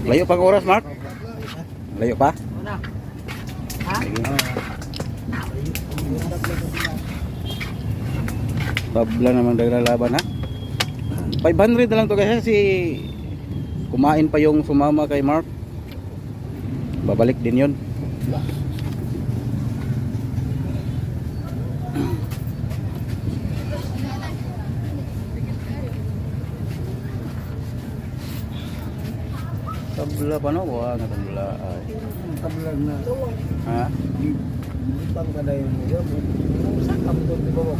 Layo pang oras, Mark? Layo pa? Sige. Tabla namang naglalaban ha. 500 na lang to guys, si kumain pa yung sumama kay Mark. Babalik din yun. Tabla pa no? Wah, tabla ay. Tabla na. Ha? Ibang kada yun mo. Sakam doon di ba mo?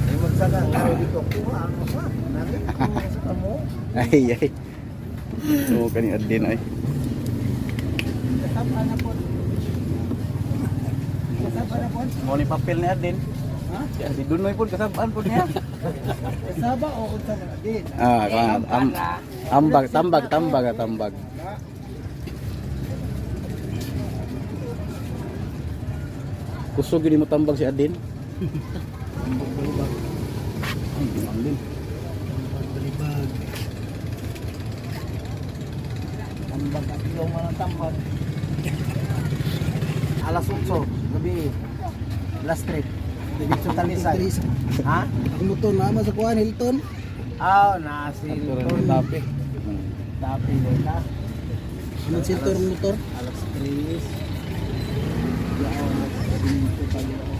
Ay magsaka karo dito kuha ano sa? Natin sa mo. Ay ay. So kani adin ay. Kasama na po. Kasama na po. Mo ni papel ni adin. Ha? Ya si Dunoy pun kasabaan pun niya. Kasama o kasama na din. Ah, tambag. Kusog gini mo tambag si Adin. Tambag balibag. Ay, gimang din. Tambag balibag. Tambag at ilaw man ang tambag. Alas 8, gabi. Last trip. Dito Talisay. Ha? Ang motor na sa kuan Hilton. Ah, na si Hilton. Tapi. Tapi nila. Ano si Hilton motor? Alas 3. Dito tayo.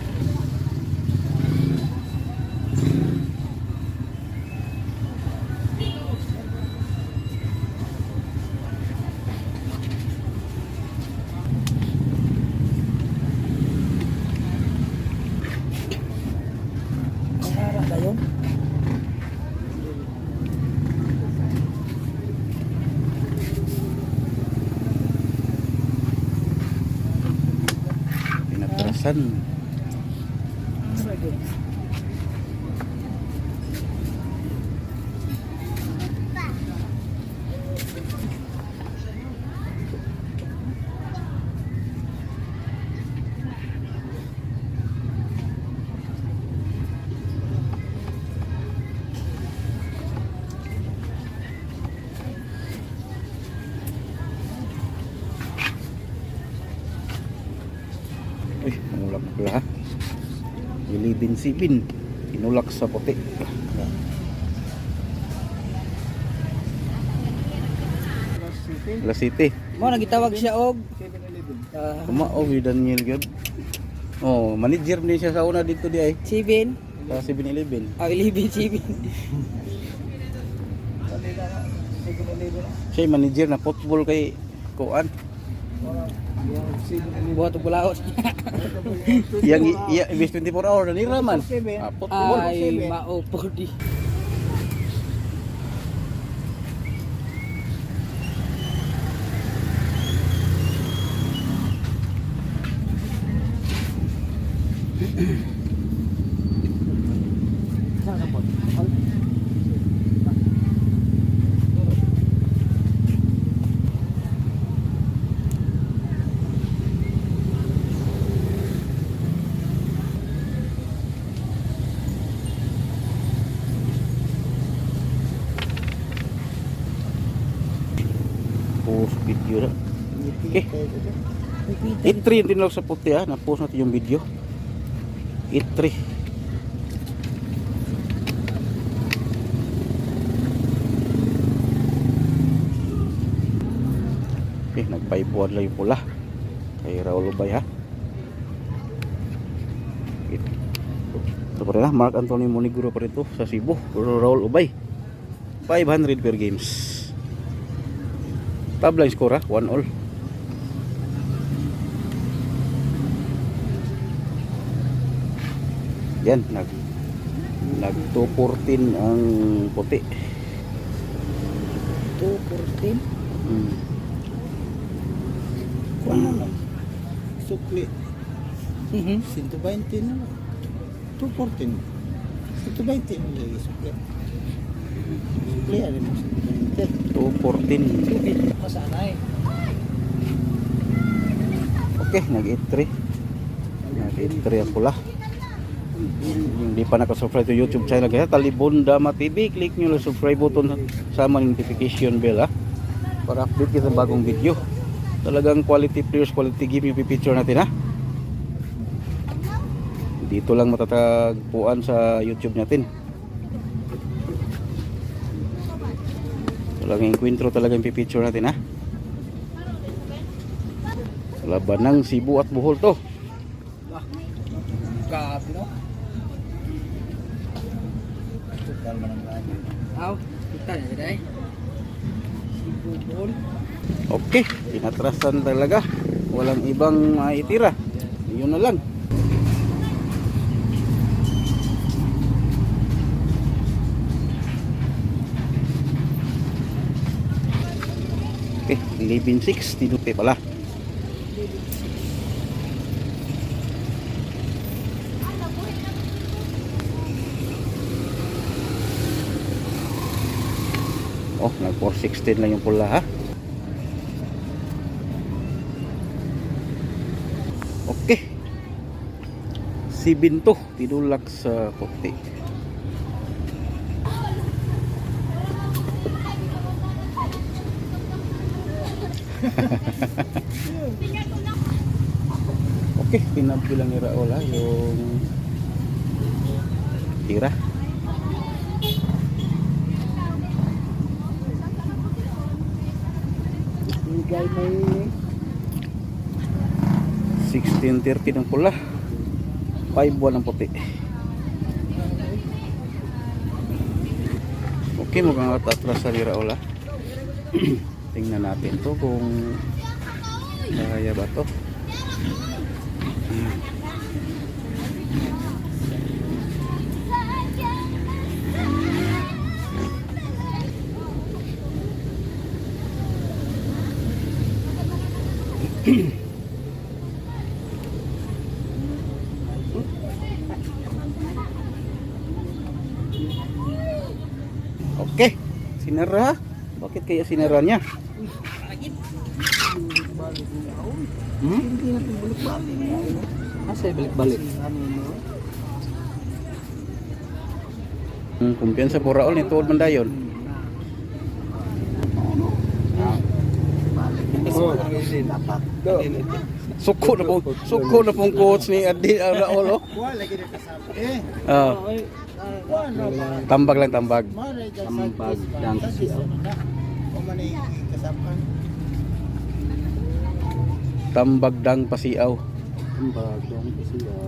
Pinatrasan. Uy, manulak na pala ha. Ilibin sibin. Inulak sa puti. Alas City. Mo nagitawag siya og Kumaog yung Daniel Gad. Oh, manager din siya sa una dito di ay. Sibin. Sa 7-Eleven. Oh, ilibin Sibin. Siya yung manager na football kay Kuan. Buhat og bulaos. Yang iya bis 24 hour na nira man. Football. Ay, maupo di. Sana po. Post video na. Okay. E3 yung tinawag sa puti ha. Na-post natin yung video. E3. Okay, nagpaipuan lang yung pula. Kay Raul Ubay ha. Ito pa rin ha. Mark Anthony Moniguro pa rin ito sa Cebu. Raul Ubay. 500 per games. Tabla yung score ha. 1-all. Yan, nag 214 ang puti. 214. Kuan na. Sukli. 120 na. 214. 120 na lagi sukli. Sukli ano mo? 214. Masanay. Okay, nag-3. Nag-3 ang pula. Hindi pa nakasubscribe to YouTube channel kaya Talibon Dama TV, click nyo lang subscribe button sama ng notification bell ha. para update kita sa bagong video. Talagang quality players, quality game yung pipicture natin ha. Dito lang matatagpuan sa YouTube natin. Talagang encuentro talaga yung pipicture natin ha. Laban ng Cebu at Bohol to. Grabe no? Tukal man ang lagi. Aw, kita na dai. Sibol. Okay, pinatrasan talaga. Walang ibang maitira. Yun na lang. Okay, 11.6 tinuti pala. Oh, nag 416 lang yung pula ha. Okay. Si Binto tinulak sa puti. Okay, pinabilang ni Raul ha, yung tira. Bigay may 16.30 ng pula, 5-1 ang puti. Okay, mukhang atras sa Raul ha. Tingnan natin to kung kaya ba to. Okay, sinara. Bakit kaya sinara niya? hindi natin balik-balik. Asa balik-balik? Kumpiyansa po Raul ni tuod man dayon. Suko na pong coach ni Adi Raul oh. Lagi na kasama. Tambag lang tambag. Tambag dang siyaw. Tambag dang pasiaw. Tambag dang siyaw.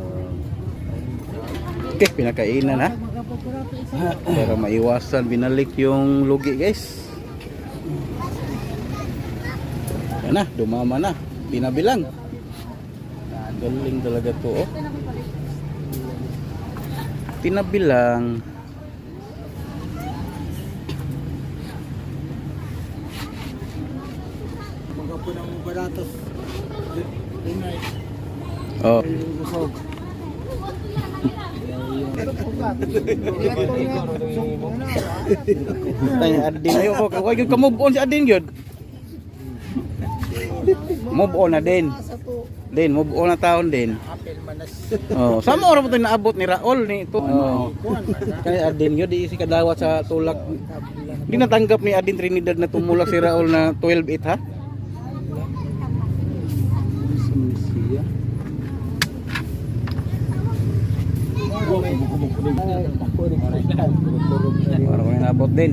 Okay, pinakainan ha. Para maiwasan binalik yung lugi guys. Yan na, dumama na. Pinabilang. Galing talaga to oh. Pinabilang. Mga po ng baratos. Oh. Tanya Adin ayo ko kaway gyud ka move on si Adin gyud. Move on na din. Din move on na taon din. Oh, sama ora mo to naabot ni Raul ni ito. Oh. Kay Adin gyud di si kadawat sa tulak. Di natanggap ni Adin Trinidad na tumulak si Raul na 12-8 ha. Para ko nabot din.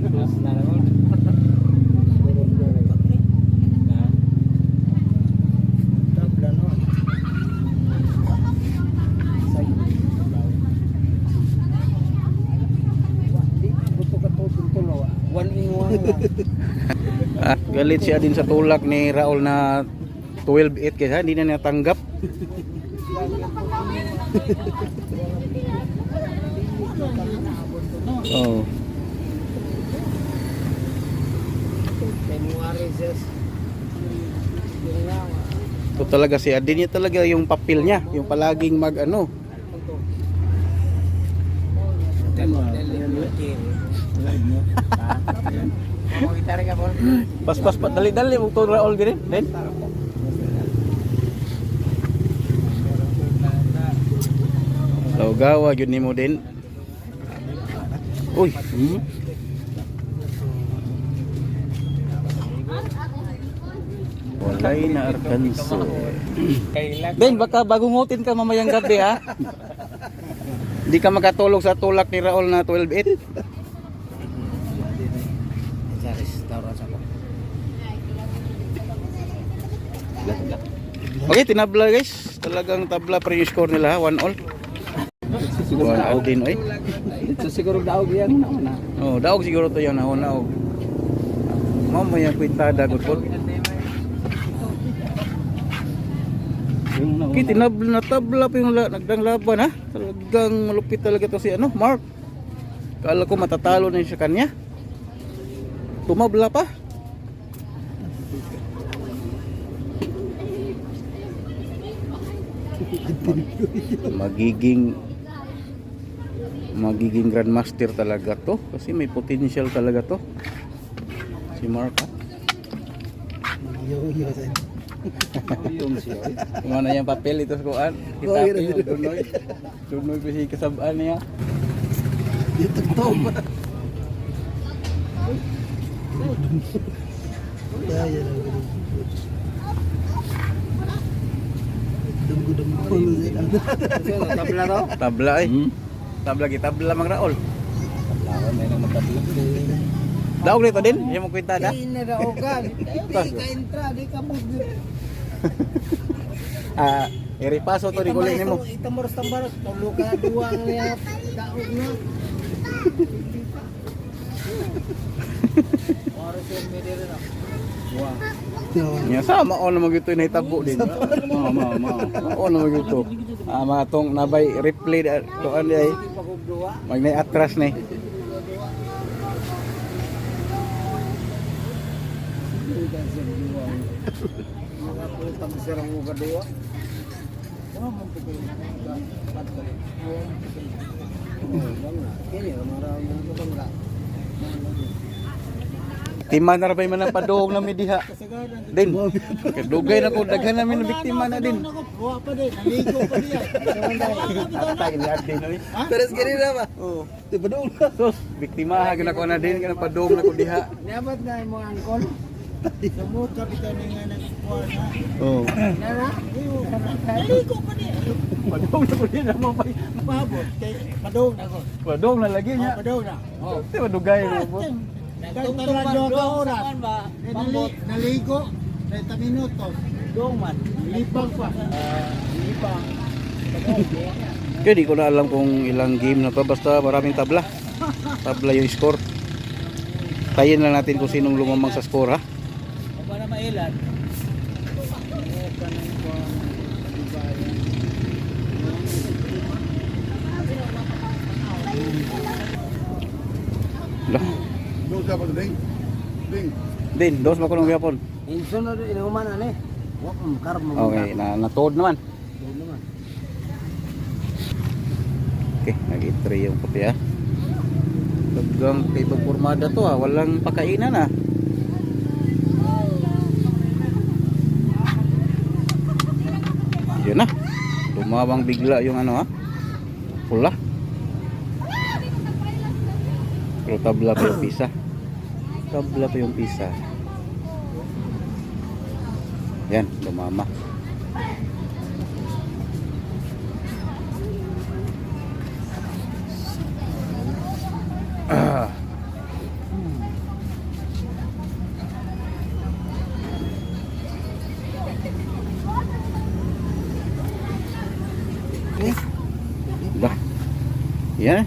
Galit siya din sa tulak ni Raul na 12-8 kaya hindi na natanggap. Oh. Ito talaga si Adin niya talaga yung papel niya, yung palaging mag ano. Pas dali-dali mo to Raul gini, din. Gawa gyud nimo din. Uy. Walay na arkanso. Ben, baka bagungutin ka mamayang gabi ha. Hindi ka makatulog sa tulak ni Raul na 12-8. Okay, tinabla guys. Talagang tabla pa rin yung score nila ha. 1-all. 1-all din oy. Ito siguro daog yan na. Oh, daog siguro to yung nauna. Mamaya kwintada good po. Okay, tinabla na tabla pa yung nagdang laban ha. Talagang malupit talaga to si Mark. Kala ko matatalo na siya kanya. Tumabla pa. Magiging grandmaster talaga to kasi may potential talaga to si Mark ha? Mana yung papel ito sa kuan kita tunoy pa si kasabaan niya Dito to. Tabla to? Tabla eh. Tabla kita tabla mang Raul. Daog nito din, yung mo kwenta na. Kain na daogan. Ka-entra, di ka mo. Iripaso to di kulay nimo. Itambaros, tulo ka duwang niya. Daog na. Oras yung medyo na. Wow. Nya sama on mo gito na itabo din. On mo gito. Mga tong nabay replay doan ay magnay atras ni. Mga pultang sirang uga dua. Biktima na rin man ang padung na mi diha. Din. Kadugay na ko daghan namin ng biktima na din. Buwa pa din, naligo pa diya. Atay ni Ate no. Pero gani na ba? Oo. Di padung. Sus, biktima ha gina ko na din kana padung na ko diha. Niabat na mo angkol. Sumut ka bitaw nga nang kuwan na. Oo. Nara, naligo pa diya. Padung na ko din mo pa. Mabot kay padung na ko. Padung na lagi niya. Padung na. Oh. Di ba dugay na mo? Tungtong radyo ka oras. Naligo, 30 minutos. Dong man. Lipang pa. Lipang. Kaya di ko na alam kung ilang game na to. Basta maraming tabla. Tabla yung score. Tayin na natin kung sinong lumamang sa score ha. Apa na mailan? Lah. Doon ka ba ding? Ding. Din, dos ba ko nung yapon? Insun na rin inuman na ni. Wak karma mo. Okay, natuod naman. Okay, nag-entry yung puti ha. Tagang kayong formada to ha, walang pakainan ha. Yun na. Lumawang bigla yung ano ha. Pula. Pero tabla pa yung pisa. Tabla pa yung pisa. Yan, lumama. Dah. Yan.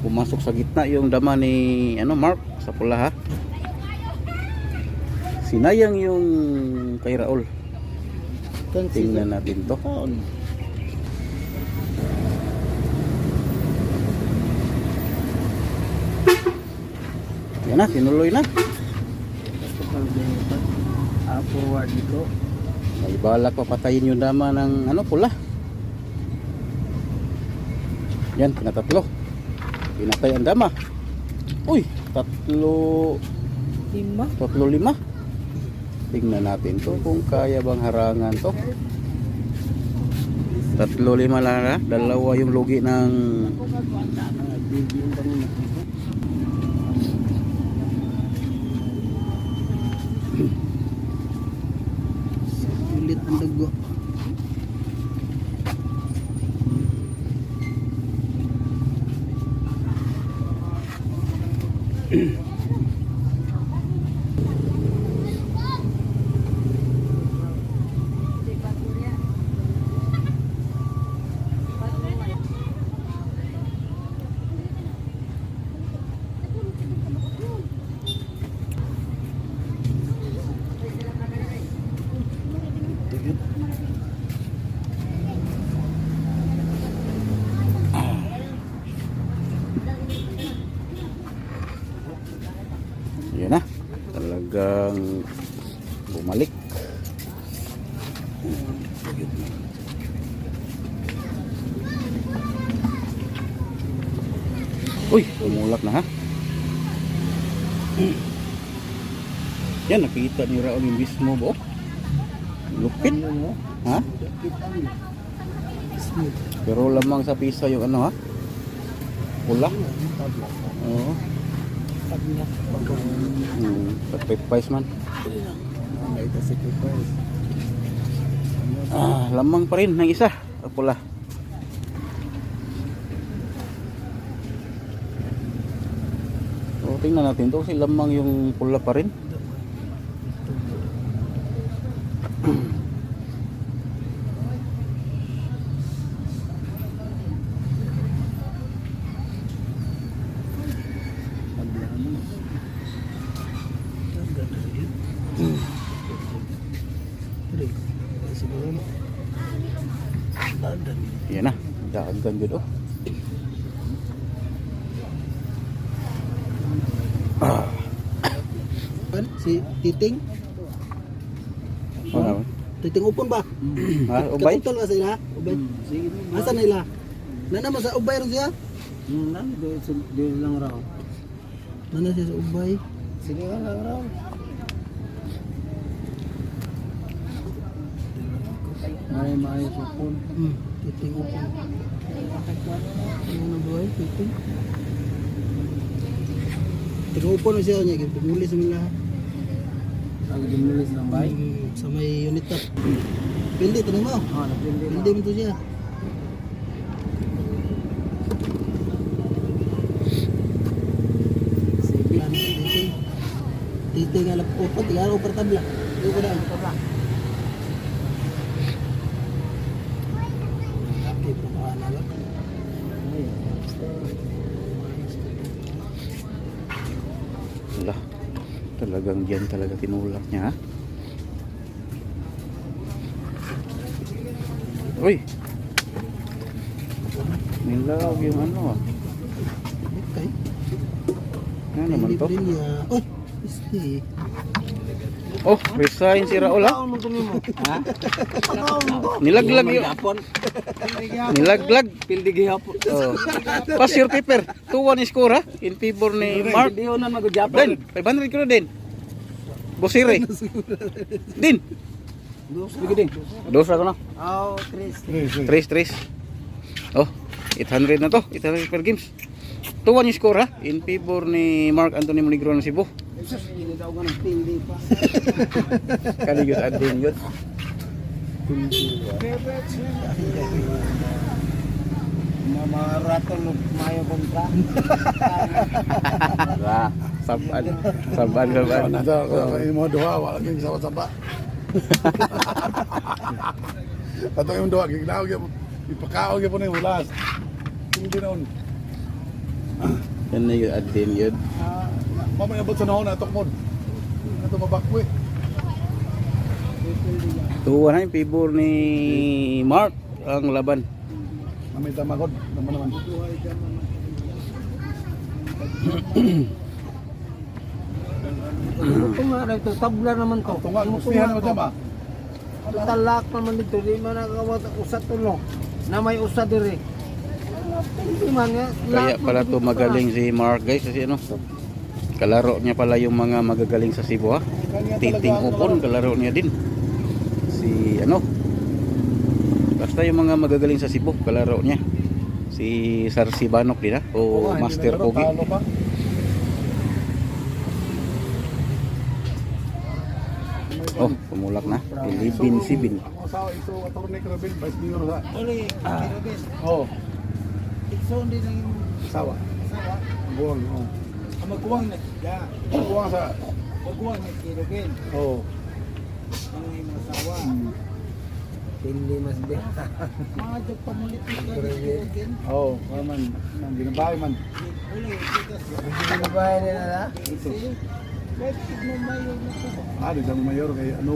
Pumasok sa gitna yung dama ni Mark sa pula ha. Sinayang yung kay Raul. Tingnan natin to. Yan na, tinuloy na. Forward dito. May balak papatayin yung dama ng pula. Yan, pinatatlo. Pinatay ang dama. Uy, 3-5. Tingnan natin to kung kaya bang harangan to. 3-5 lang na. Dalawa yung lugi ng Go. Yan na. Talagang bumalik. Uy, umulak na ha. Yan, nakita ni Raul yung mismo bo. Lupit. Ha? Pero lamang sa pisa yung ano ha. Pula. Oo. Sacrifice man. Lamang pa rin ng isa. Pula. So, tingnan natin to kasi lamang yung pula pa rin. Yan na, dagan good oh. Si Titing. Ano? Titing upon ba? Ha, ubay? Katutol ka sa ila? Ubay. Asa na ila? Nana mo sa ubay ron siya? Doon lang raw. Nana siya sa ubay. Sige lang raw. May supon. Titing upon. Ano na ba titing? Titing upon na siya niya. Pumuli sa mga lahat. Ang ginulis ng bay. Sa may unit top. Pildi, tanong mo. Napindi Pildi mo to siya. Sige. Titing. Titing nga lapopot. Tigara upar tabla. Ito ko na. Okay, pagkakaan na ba? Wala. Talagang yan talaga tinulak niya ha. Uy. Nilaw yung ano ah. Okay. Ano naman to? Oh, isti. Oh, resign si Raul ha. Ano mo mo? Ha? Nilaglag yun. Nilaglag. Pildi gihapon. Oh. Pass your paper. 2-1 score ha. In favor ni Mark. Hindi na magujapon. Den, 500 kilo din. Bosire. Din. Sige din. Dos ako na. Oh, Chris. 3. Oh, 800 na to. 800 per games. 2-1 yung score ha. In favor ni Mark Anthony Monegro ng Cebu. Hindi daw ganun pildi pa. Kaligot at din yun. Mga raton mayo kontra. Saban. Nasa mo doha wala kang sama-sama. Ato yung doha gignaw gyud ipakao gyud po ni ulas. Hindi naon. Yan na yun at din yun. Mamayabot sa nahon atok mod. Ato mabakwe. 2-1 ha. In favor ni Mark ang laban. May tamagod naman. Ito nga ito tabla naman to. Tunga gustihan mo jama. Talak naman dito, di man nakawat usat tulo. Na may usat diri. Hindi man nga. Kaya pala to magaling si Mark guys kasi ano. Kalaro niya pala yung mga magagaling sa Cebu ha. Titing upon kalaro niya din. Si ano. Basta yung mga magagaling sa Cebu kalaro niya. Si Sarsi Banok din ha. O Master Pogi. Kuan. tumulak na. 11-7. Ang asawa ito attorney Krabil, vice mayor sa. Uli, Kirogin. Oh, Ikson din ang asawa. sawa. Buwan. Oh. Ang magkuwang na siya. Buwan sa. Magkuwang na Kirogin. Oh. Ang iyong asawa. Hindi mas beta. Mga job pamulit ka ni Kirogin. Oh, man, nang ginabay man. Uli, dito siya. Ginabay nila na? Ito. Kahit mo mayo na ko. Ah, di kang mayor kay ano.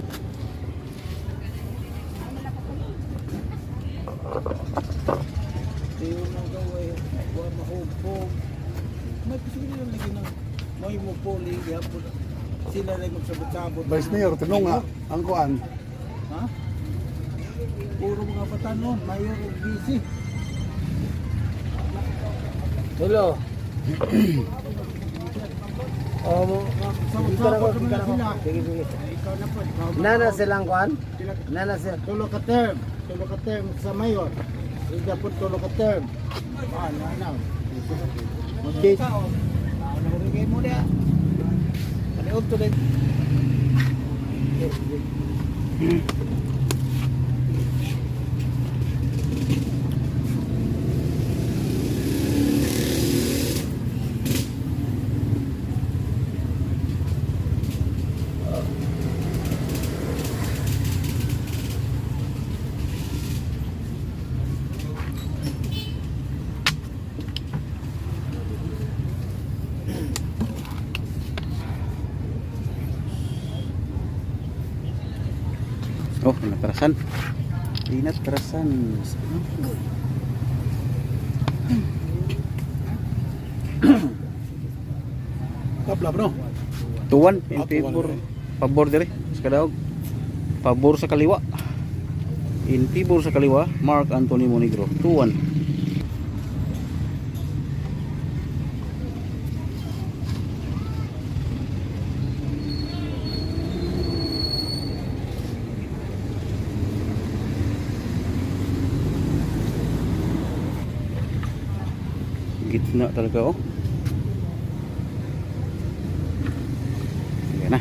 Tiyo nang gaway. Huwag mahugpog. May posibilidad lang lagi na. May mo poli. Sila rin magsabot-sabot. Vice mayor tinong nga ang kuan. Ha? Puro mga batanon. Mayor o busy. Hello. Oh, mo. Sabot-sabot naman na sila. Sige, sige. Ikaw na po. Nana silang kuan? Nana sila. Tulo ka term. Tulo ka term sa mayor. Ida po tulo ka term. Ano? Mag-date. Nagigay mo niya. Paliog to din. Oh, natrasan. Di natrasan. Tabla bro. 2-1 in favor. Pabor dire sa kadaog. Pabor sa kaliwa. In favor sa kaliwa, Mark Anthony Monegro. 2-1. Gitna talaga oh. Sige na.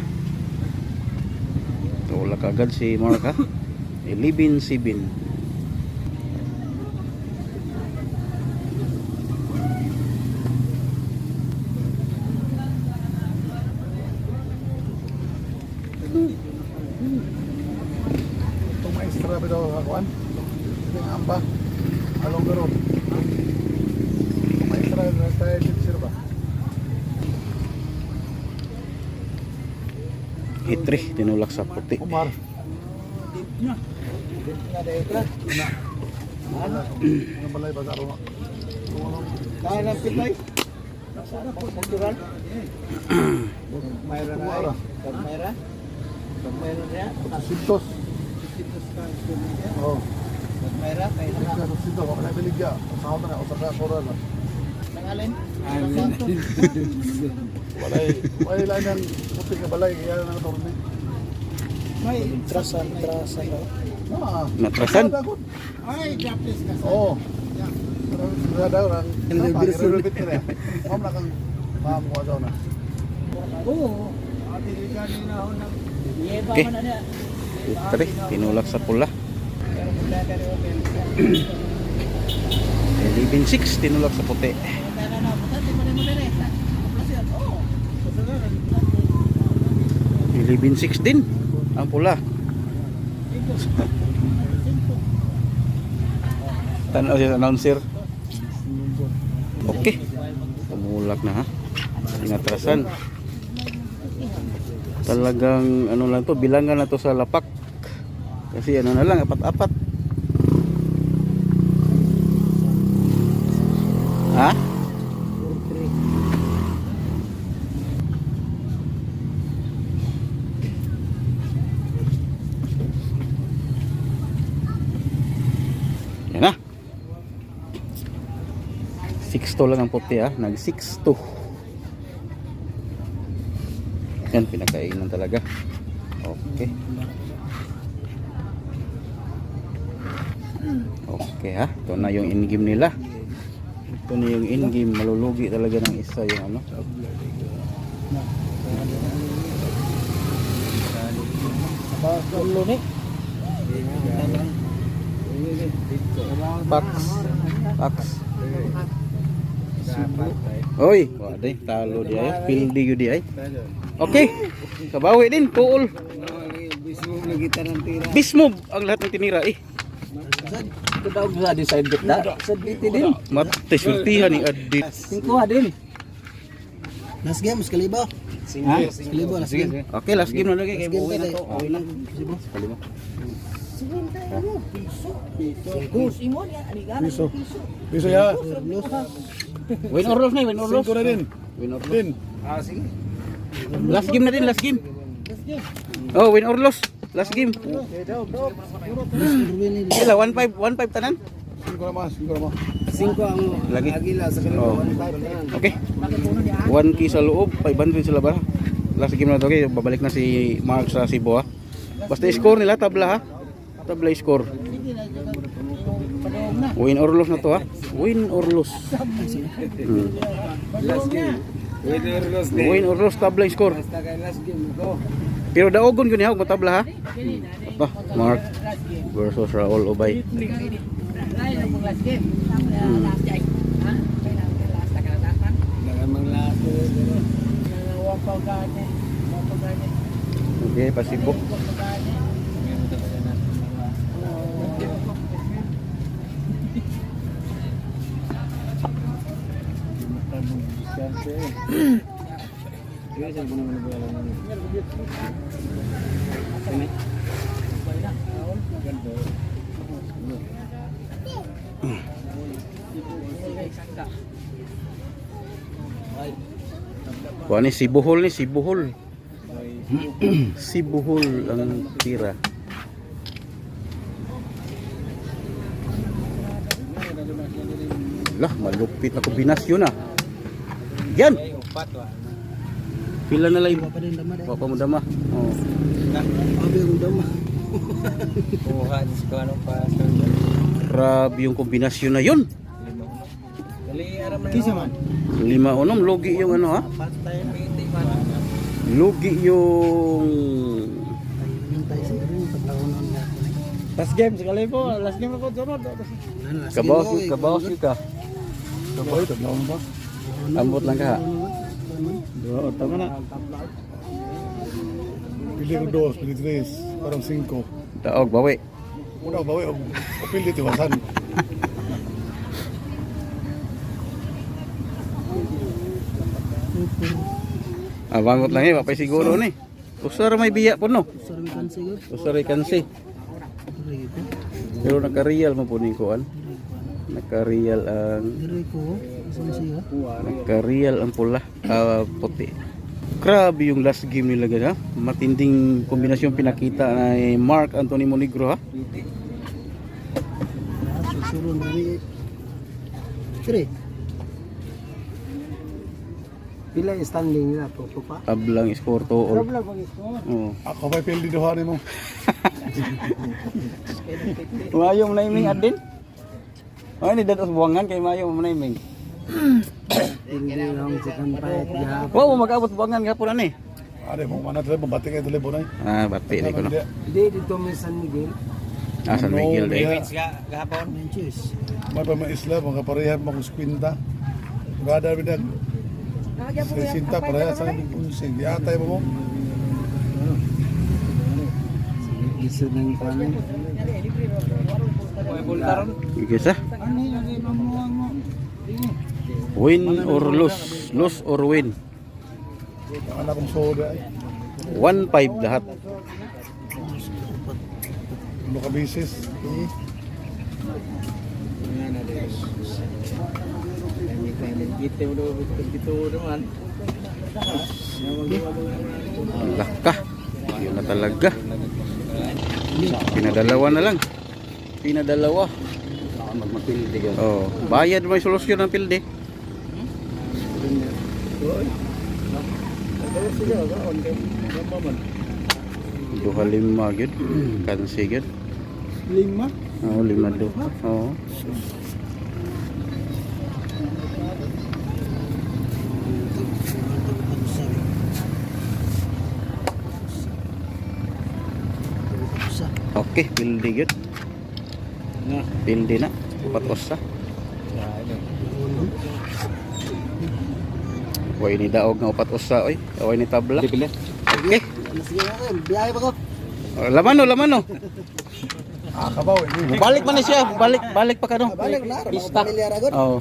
Tulak agad si Mark ha. 11-7. Itong maestra ba daw kuan? Ito yung amba. Along the road. Itong maestra na tayo dito sir ba? Hitri tinulak sa puti. Umar. Niya. Ano? Ano balay ba sa araw? Kaya ng pitay. Natural. Mayroon na ay. Mayroon. Mayroon niya. Sintos. Oh. Mayroon. Sintos sa sintos. Wala na biligya. Sa na ako sa koral. Nangalin? Walay lang ng puti ka balay kaya na torne. May trasan. Ah. Natrasan. Ay, Japanese ka. Oh. Pero daw lang. Repeat ka na. Ma'am na kang ma'am ko daw na. Oo. Ate Rigani na ako ng Okay. Hitri tinulak sa pula. 11-6 tinulak sa puti. 11-6 din ang pula. Tanaw siya sa announcer. Okay. Tumulak na ha. Inatrasan. Talagang ano lang to, bilangan na to sa lapak. Kasi ano na lang, apat-apat. Ha? Yan na. 6-2 lang ang puti ha. Nag 6-2. Yan, pinakainan talaga. Okay. Okay ha. Ito na yung in-game nila. Ito na yung in-game. Malulugi talaga ng isa yung ano. Ulo ni. Pax. Pax. Oy, waday talo di ay, pildi gyud di ay. Okay. Kabawi din, tuol. Bismob ang lahat ng tinira eh. Daw sa decide bit da. Sa biti din. Mate sultihan ni Adit. Singko din. Last game kalibo. Ha? Kalibo last game. Okay, last game na lagi kay buwi na to. Uwi na. Kalibo. Kalima. Piso. Piso ya. Win or lose na, win or lose. 5 na din. Win or lose. Din. Last game na din, last game. Oh, win or lose. Last game. Sila 1-5 tanan. 5 na mas, 5 na mas. 5 ang Lagi. Agila sa Oh. Okay. 1 key sa loob, 500 sa labas. Last game na to, okay. Babalik na si Mark sa Cebu ha. Basta score nila tabla ha. Tabla score. Win or lose na to ha. Win or lose. last game. Win or lose tabla score. Last game go. Pero daogon ko niya, matabla ha. Ba, Mark versus Raul Obay. Nagamang last. Okay, pasibok. Kuha ni si Buhol ni, si Buhol. Si Buhol ang tira. Lah, malupit na kombinasyon na. Yan. Pila na lang. Papa mo dama. Oh. Abi ang dama. Grabe yung kombinasyon na yun. Kisa man. 5-6 logi yung ano ha. Logi yung Last game sekali po, last game po sunod. kabawas ka. Sabay, taglaw mo ba? Ambot lang ka ha. Oo, tama na. Pili ko 2, pili 3, parang 5. Taog bawi. Una ba o pili tiwasan. Bangot lang eh, mapay siguro ni. Usar may biya po no. Sarwikan siguro. Usar ay kansi. Pero naka-real mo po ni kuan. Naka-real ang Dire ko. Saan siya? naka-real ang pula, puti. Grabe yung last game nila ha. Matinding kombinasyon pinakita ni Mark Anthony Monegro ha. Susurun dari. Dire. Pila yung standing nila po pa? Ablang score to all. Oh. Ako may pili duha mo. Mayo mo naiming adin. Ay ni dados buwangan kay mayo mo naiming. Hindi lang sa kampayat gahapon. Wow, mag-abot buwangan gapon ani. Are mo mana tele mabati kay tele bonay. Ah, bati ni ko no. Hindi dito may San Miguel. Ah, San Miguel day. Manches. May pa maisla mga pareha mo kung kwinta. Gada bidag. Sinta pareha sa unsing. Yatay mo. Isu ng paano. Sige sa. Win or lose, lose or win. Ang anak kong soda ay. 1-5 lahat. Ano ka bisis? Laka. Yun na talaga. Pinadalawa na lang. Pinadalawa. Magmapildi ka. Oh, bayad may solusyon ng pilde. Duha lima gid. Kansi gid. 5. Oh, 5 duha. Oh. Okay, pildi yun. Pildi na. Upat usa. Way ni daog nga upat usa oy. Way ni tabla. Okay. Sige na, biyahe pa ko. Oh, laman no. Ah, kabaw eh. Balik man na siya. Balik pa ka no. Balik na, Pista. pamilyar agad. Oh.